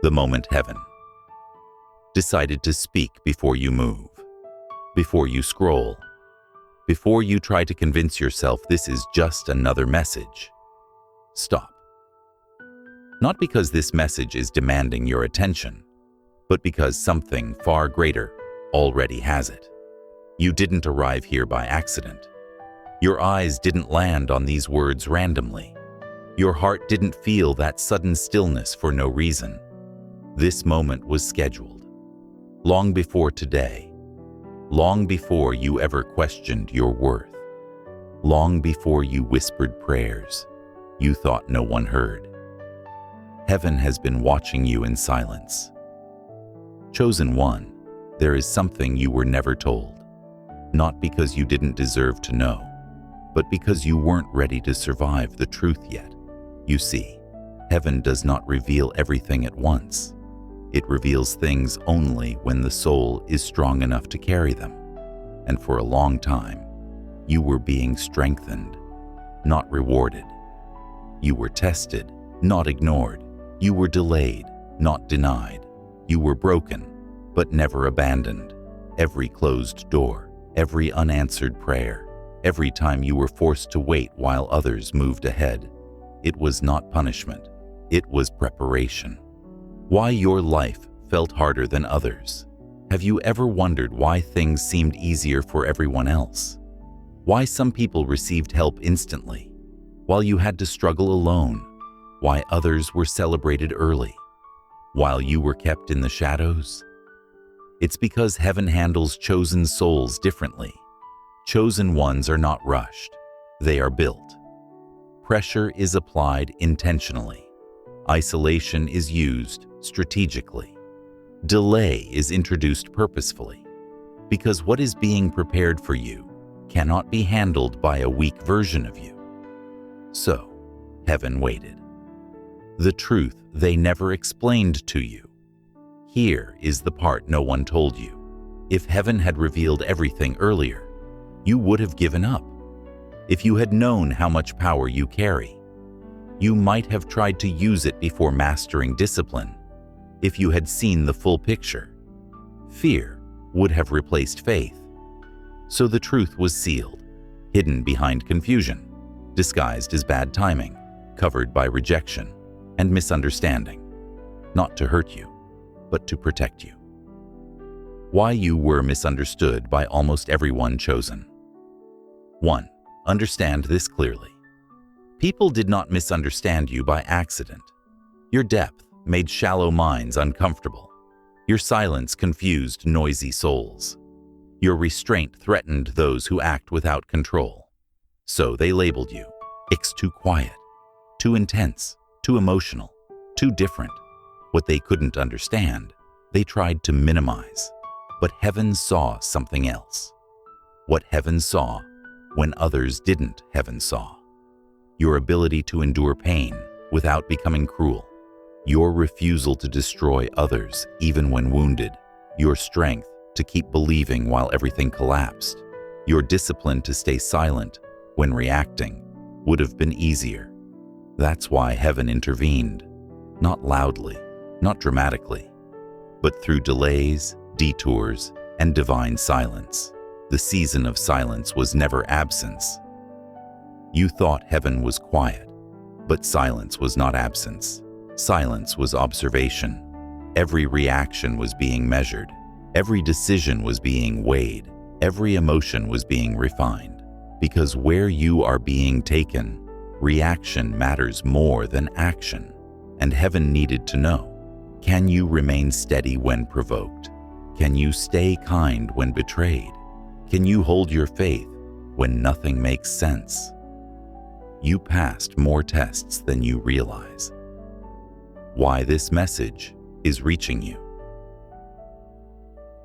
The moment heaven decided to speak before you move, before you scroll, before you try to convince yourself this is just another message. Stop. Not because this message is demanding your attention, but because something far greater already has it. You didn't arrive here by accident. Your eyes didn't land on these words randomly. Your heart didn't feel that sudden stillness for no reason. This moment was scheduled. Long before today. Long before you ever questioned your worth. Long before you whispered prayers you thought no one heard. Heaven has been watching you in silence. Chosen one, there is something you were never told. Not because you didn't deserve to know, but because you weren't ready to survive the truth yet. You see, heaven does not reveal everything at once. It reveals things only when the soul is strong enough to carry them. And for a long time, you were being strengthened, not rewarded. You were tested, not ignored. You were delayed, not denied. You were broken, but never abandoned. Every closed door, every unanswered prayer, every time you were forced to wait while others moved ahead, it was not punishment, it was preparation. Why your life felt harder than others? Have you ever wondered why things seemed easier for everyone else? Why some people received help instantly, while you had to struggle alone? Why others were celebrated early, while you were kept in the shadows? It's because heaven handles chosen souls differently. Chosen ones are not rushed, they are built. Pressure is applied intentionally. Isolation is used strategically. Delay is introduced purposefully, because what is being prepared for you cannot be handled by a weak version of you. So, heaven waited. The truth they never explained to you. Here is the part no one told you. If heaven had revealed everything earlier, you would have given up. If you had known how much power you carry, you might have tried to use it before mastering discipline. If you had seen the full picture, fear would have replaced faith. So the truth was sealed, hidden behind confusion, disguised as bad timing, covered by rejection and misunderstanding, not to hurt you, but to protect you. Why you were misunderstood by almost everyone chosen. 1. Understand this clearly. People did not misunderstand you by accident. Your depth made shallow minds uncomfortable. Your silence confused noisy souls. Your restraint threatened those who act without control. So they labeled you, X too quiet, too intense, too emotional, too different. What they couldn't understand, they tried to minimize. But heaven saw something else. What heaven saw when others didn't, heaven saw. Your ability to endure pain without becoming cruel. Your refusal to destroy others even when wounded. Your strength to keep believing while everything collapsed. Your discipline to stay silent when reacting would have been easier. That's why heaven intervened, not loudly, not dramatically, but through delays, detours, and divine silence. The season of silence was never absence. You thought heaven was quiet, but silence was not absence. Silence was observation. Every reaction was being measured. Every decision was being weighed. Every emotion was being refined. Because where you are being taken, reaction matters more than action. And heaven needed to know. Can you remain steady when provoked? Can you stay kind when betrayed? Can you hold your faith when nothing makes sense? You passed more tests than you realize. Why this message is reaching you.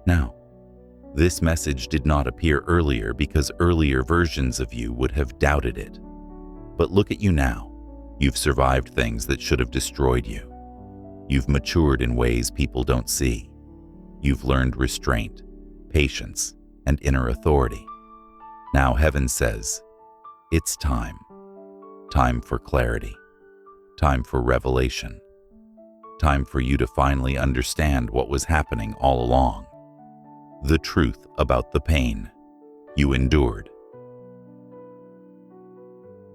Now, this message did not appear earlier because earlier versions of you would have doubted it. But look at you now. You've survived things that should have destroyed you. You've matured in ways people don't see. You've learned restraint, patience, and inner authority. Now heaven says, it's time. Time for clarity. Time for revelation. Time for you to finally understand what was happening all along. The truth about the pain you endured.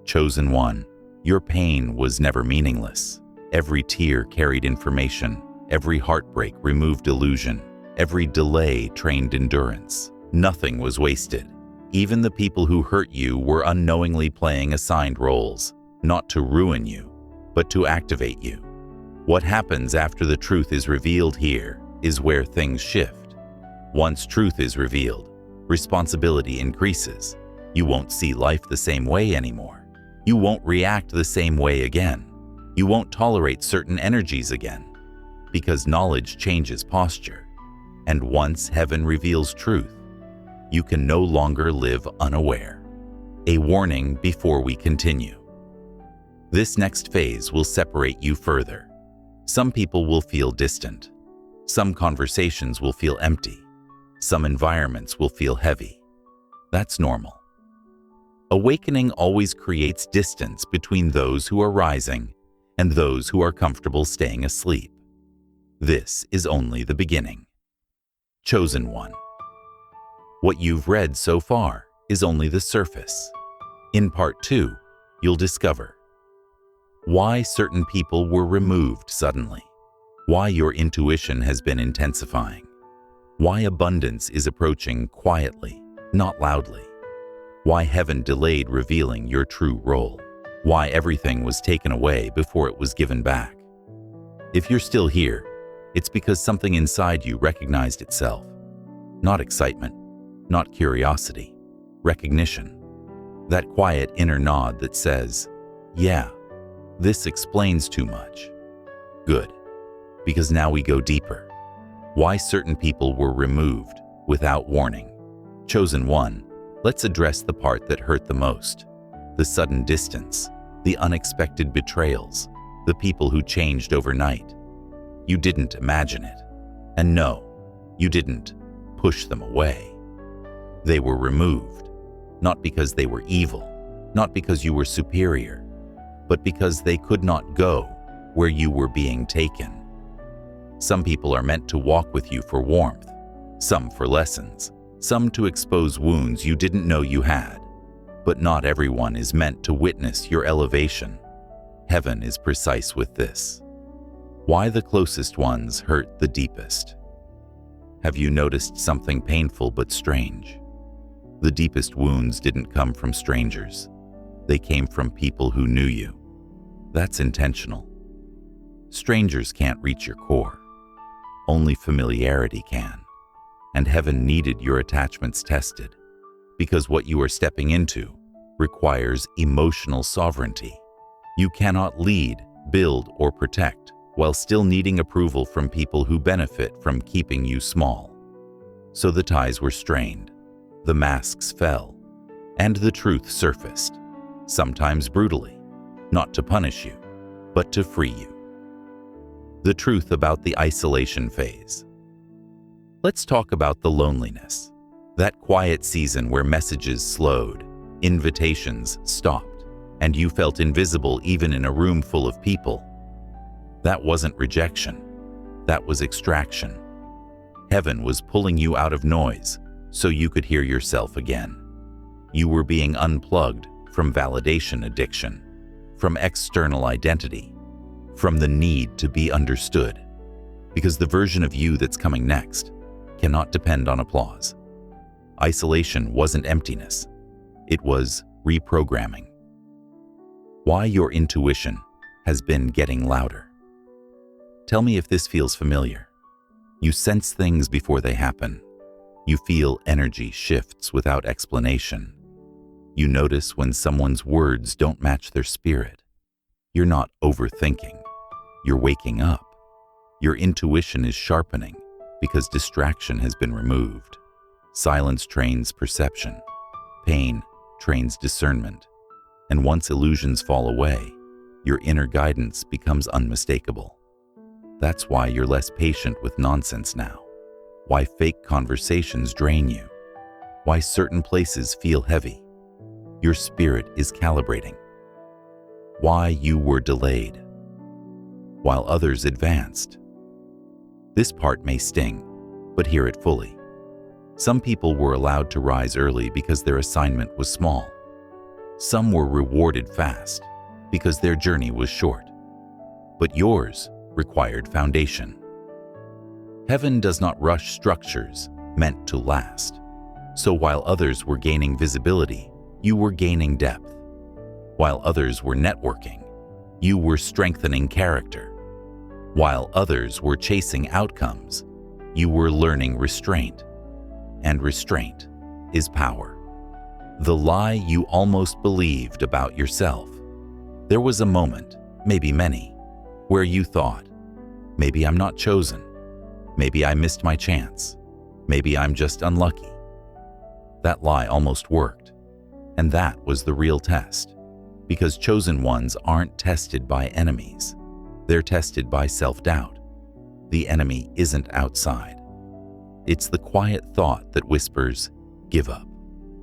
Chosen one, your pain was never meaningless. Every tear carried information. Every heartbreak removed illusion. Every delay trained endurance. Nothing was wasted. Even the people who hurt you were unknowingly playing assigned roles, not to ruin you, but to activate you. What happens after the truth is revealed here is where things shift. Once truth is revealed, responsibility increases. You won't see life the same way anymore. You won't react the same way again. You won't tolerate certain energies again, because knowledge changes posture. And once heaven reveals truth, you can no longer live unaware. A warning before we continue. This next phase will separate you further. Some people will feel distant. Some conversations will feel empty. Some environments will feel heavy. That's normal. Awakening always creates distance between those who are rising and those who are comfortable staying asleep. This is only the beginning. Chosen one. What you've read so far is only the surface. In part 2, you'll discover why certain people were removed suddenly, why your intuition has been intensifying, why abundance is approaching quietly, not loudly, why heaven delayed revealing your true role, why everything was taken away before it was given back. If you're still here, it's because something inside you recognized itself. Not excitement, not curiosity, recognition. That quiet inner nod that says, yeah, this explains too much. Good, because now we go deeper. Why certain people were removed without warning. Chosen one, let's address the part that hurt the most. The sudden distance, the unexpected betrayals, the people who changed overnight. You didn't imagine it. And no, you didn't push them away. They were removed, not because they were evil, not because you were superior, but because they could not go where you were being taken. Some people are meant to walk with you for warmth, some for lessons, some to expose wounds you didn't know you had. But not everyone is meant to witness your elevation. Heaven is precise with this. Why the closest ones hurt the deepest. Have you noticed something painful but strange? The deepest wounds didn't come from strangers. They came from people who knew you. That's intentional. Strangers can't reach your core. Only familiarity can. And heaven needed your attachments tested, because what you are stepping into requires emotional sovereignty. You cannot lead, build, or protect while still needing approval from people who benefit from keeping you small. So the ties were strained, the masks fell, and the truth surfaced, sometimes brutally, not to punish you, but to free you. The truth about the isolation phase. Let's talk about the loneliness. That quiet season where messages slowed, invitations stopped, and you felt invisible even in a room full of people. That wasn't rejection. That was extraction. Heaven was pulling you out of noise so you could hear yourself again. You were being unplugged from validation addiction, from external identity, from the need to be understood, because the version of you that's coming next cannot depend on applause. Isolation wasn't emptiness. It was reprogramming. Why your intuition has been getting louder. Tell me if this feels familiar. You sense things before they happen. You feel energy shifts without explanation. You notice when someone's words don't match their spirit. You're not overthinking. You're waking up. Your intuition is sharpening because distraction has been removed. Silence trains perception. Pain trains discernment. And once illusions fall away, your inner guidance becomes unmistakable. That's why you're less patient with nonsense now. Why fake conversations drain you. Why certain places feel heavy. Your spirit is calibrating. Why you were delayed. while others advanced. This part may sting, but hear it fully. Some people were allowed to rise early because their assignment was small. Some were rewarded fast because their journey was short. But yours required foundation. Heaven does not rush structures meant to last. So while others were gaining visibility, you were gaining depth. While others were networking, you were strengthening character. While others were chasing outcomes, you were learning restraint. And restraint is power. The lie you almost believed about yourself. There was a moment, maybe many, where you thought, maybe I'm not chosen. Maybe I missed my chance. Maybe I'm just unlucky. That lie almost worked. And that was the real test. Because chosen ones aren't tested by enemies. They're tested by self-doubt. The enemy isn't outside. It's the quiet thought that whispers, give up.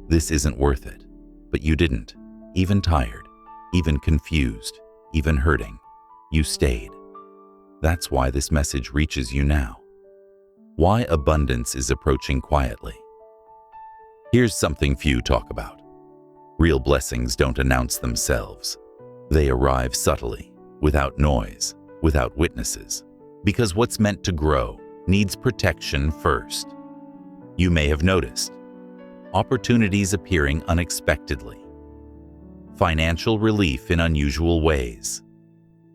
This isn't worth it. But you didn't. Even tired, even confused, even hurting. You stayed. That's why this message reaches you now. Why abundance is approaching quietly. Here's something few talk about. Real blessings don't announce themselves. They arrive subtly, without noise, without witnesses, because what's meant to grow needs protection first. You may have noticed opportunities appearing unexpectedly, financial relief in unusual ways,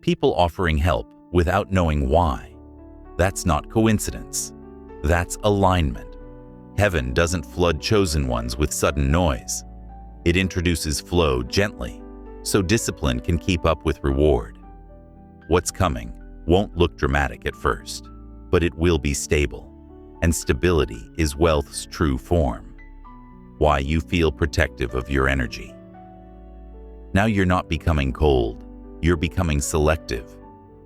people offering help without knowing why. That's not coincidence. That's alignment. Heaven doesn't flood chosen ones with sudden noise. It introduces flow gently, so discipline can keep up with reward. What's coming won't look dramatic at first, but it will be stable, and stability is wealth's true form. Why you feel protective of your energy. Now you're not becoming cold, you're becoming selective.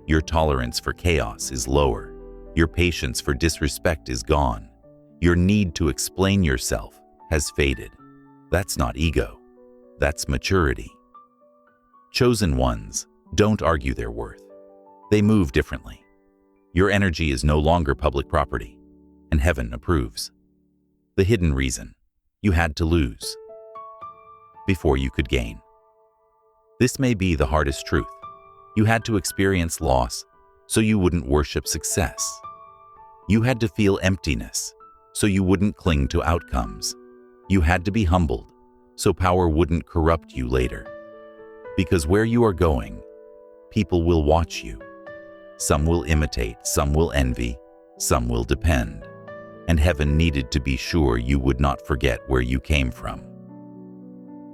Your tolerance for chaos is lower. Your patience for disrespect is gone. Your need to explain yourself has faded. That's not ego. That's maturity. Chosen ones don't argue their worth. They move differently. Your energy is no longer public property, and heaven approves. The hidden reason: you had to lose before you could gain. This may be the hardest truth. You had to experience loss so you wouldn't worship success. You had to feel emptiness so you wouldn't cling to outcomes. You had to be humbled so power wouldn't corrupt you later. Because where you are going, people will watch you. Some will imitate, some will envy, some will depend. And heaven needed to be sure you would not forget where you came from.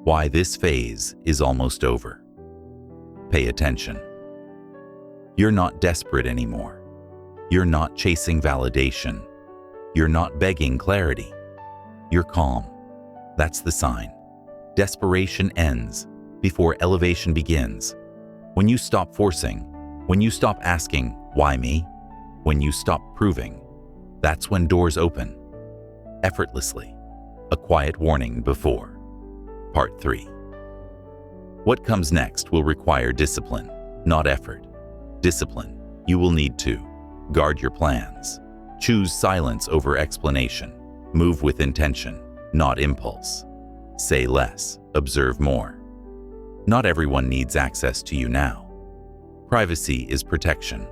Why this phase is almost over. Pay attention. You're not desperate anymore. You're not chasing validation. You're not begging clarity. You're calm. That's the sign. Desperation ends before elevation begins. When you stop forcing, when you stop asking, why me? When you stop proving, that's when doors open. Effortlessly. A quiet warning before. Part 3. What comes next will require discipline, not effort. Discipline. You will need to guard your plans. Choose silence over explanation. Move with intention, not impulse. Say less, observe more. Not everyone needs access to you now. Privacy is protection.